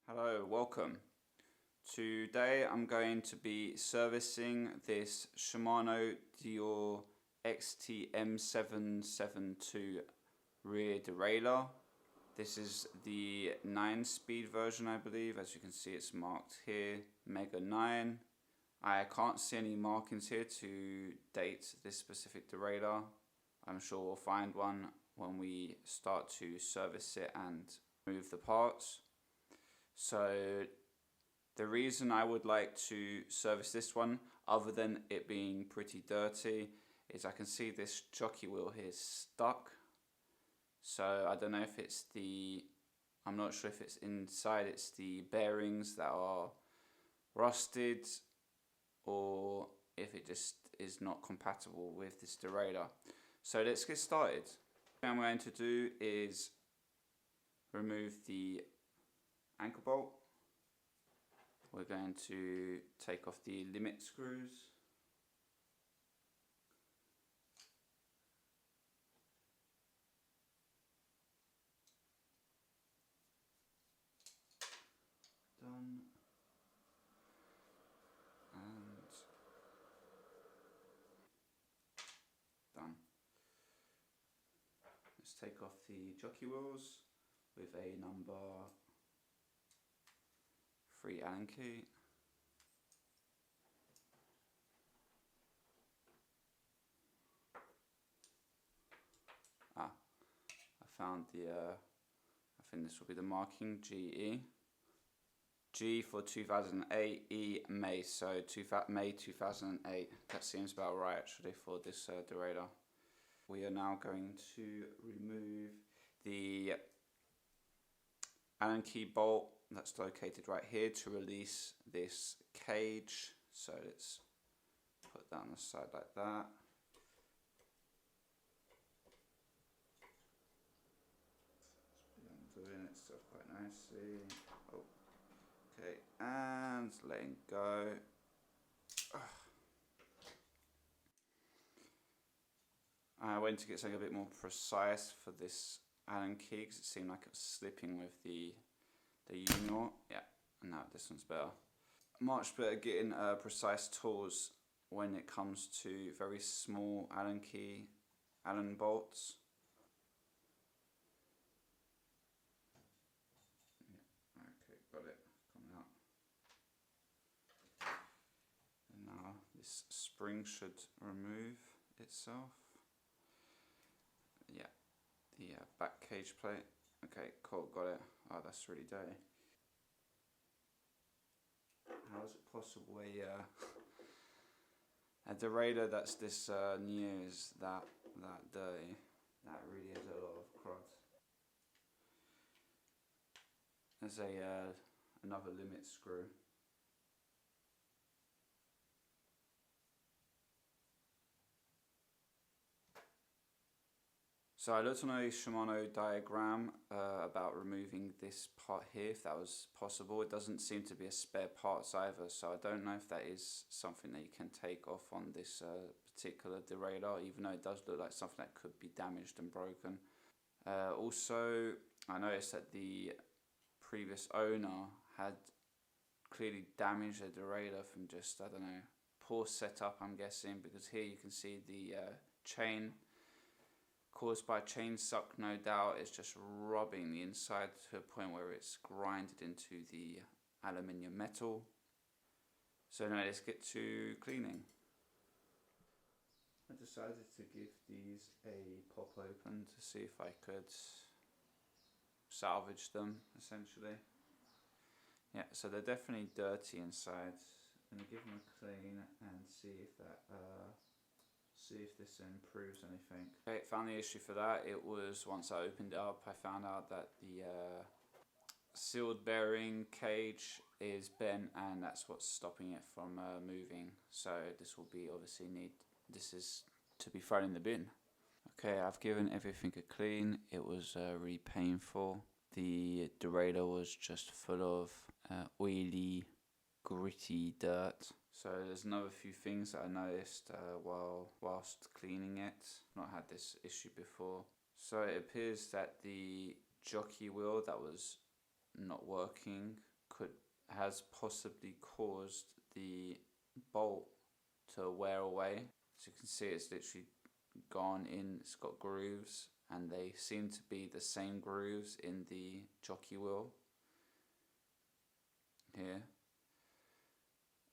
Hello, welcome. Today I'm going to be servicing this Shimano Deore XM772 rear derailleur. This is the 9-speed version, I believe. As you can see, it's marked here, Mega 9. I can't see any markings here to date this specific derailleur. I'm sure we'll find one when we start to service it and move the parts. So the reason I would like to service this one, other than it being pretty dirty, is I can see this jockey wheel here is stuck. So I don't know if it's I'm not sure if it's inside, it's the bearings that are rusted, or if it just is not compatible with this derailleur. So let's get started. What I'm going to do is remove the anchor bolt. We're going to take off the limit screws. Done. And done. Let's take off the jockey wheels with a number 3 Allen key. I found the, I think this will be the marking, GE. G for 2008, E May, so May 2008. That seems about right actually for this derailleur. We are now going to remove the Allen key bolt that's located right here to release this cage. So let's put that on the side like that. It's doing itself quite nicely. Oh, okay, and letting go. I went to get something a bit more precise for this Allen key because it seemed like it was slipping with the U-knot. Yeah, and now this one's better. Much better getting precise tools when it comes to very small Allen bolts. Yeah, okay, got it coming out. And now this spring should remove itself. Yeah, the back cage plate. Okay, cool, got it. Oh, that's really dirty. How is it possible a derailleur that's this new is that dirty? That really is a lot of crud. There's another limit screw. So I looked on a Shimano diagram about removing this part here, if that was possible. It doesn't seem to be a spare parts either, so I don't know if that is something that you can take off on this particular derailleur, even though it does look like something that could be damaged and broken. Also, I noticed that the previous owner had clearly damaged the derailleur from just, I don't know, poor setup, I'm guessing, because here you can see the chain caused by chain suck, no doubt. It's just rubbing the inside to a point where it's grinded into the aluminium metal. So now let's get to cleaning. I decided to give these a pop open to see if I could salvage them, essentially. Yeah, so they're definitely dirty inside. I'm going to give them a clean and see if that see if this improves anything. Okay, found the issue for that. It was once I opened it up, I found out that the sealed bearing cage is bent, and that's what's stopping it from moving. So this will be this is to be thrown in the bin. Okay, I've given everything a clean. It was really painful. The derailleur was just full of oily, gritty dirt. So there's another few things that I noticed whilst cleaning it. I've not had this issue before. So it appears that the jockey wheel that was not working has possibly caused the bolt to wear away. As you can see, it's literally gone in. It's got grooves, and they seem to be the same grooves in the jockey wheel here.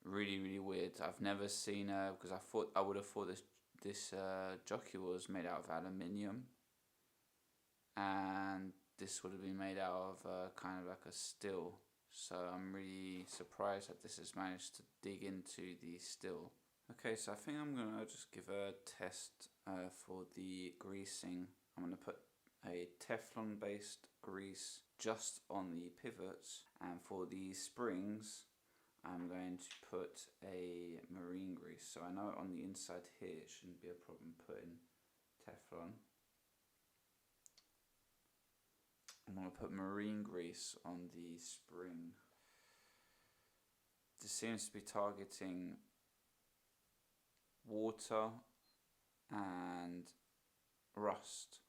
Really weird. I've never seen because I would have thought this jockey wheel was made out of aluminium, and this would have been made out of kind of like a steel. So I'm really surprised that this has managed to dig into the steel. Okay, so I think I'm gonna just give a test for the greasing. I'm gonna put a Teflon based grease just on the pivots, and for the springs I'm going to put a marine grease. So I know on the inside here it shouldn't be a problem putting Teflon. I'm going to put marine grease on the spring. This seems to be targeting water and rust.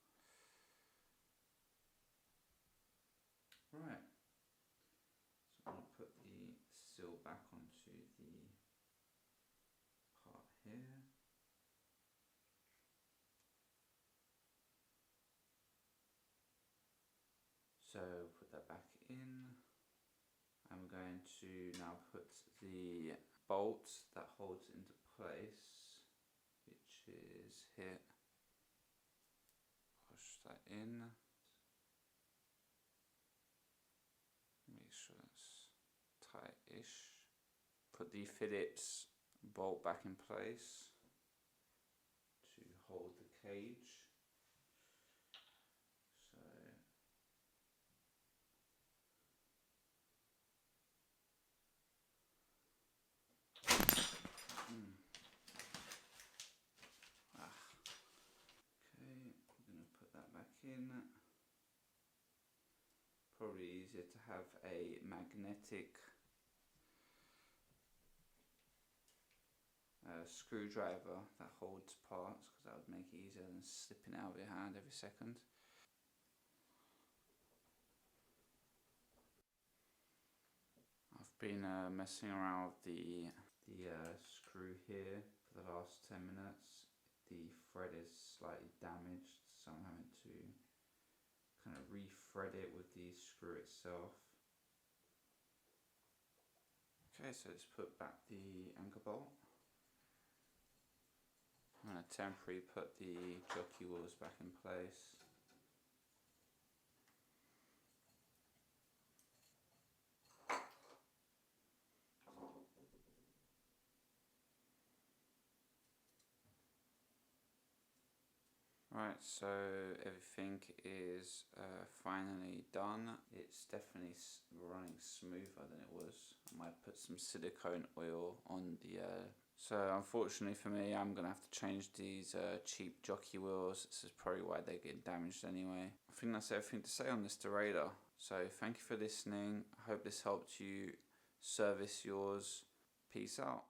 Right. So I'm going to put the seal back onto the part here. So put that back in. I'm going to now put the bolt that holds it into place, which is here. Push that in. Make sure it's tight-ish. Put the Phillips bolt back in place to hold the cage. In. Probably easier to have a magnetic screwdriver that holds parts, because that would make it easier than slipping out of your hand every second. I've been messing around with the screw here for the last 10 minutes. The thread is slightly damaged, so I'm having to kind of re-thread it with the screw itself. Okay, so let's put back the anchor bolt. I'm going to temporarily put the jockey wheels back in place. Right, so everything is finally done. It's definitely running smoother than it was. I might put some silicone oil on the... So unfortunately for me, I'm going to have to change these cheap jockey wheels. This is probably why they get damaged anyway. I think that's everything to say on this derailleur. So thank you for listening. I hope this helped you service yours. Peace out.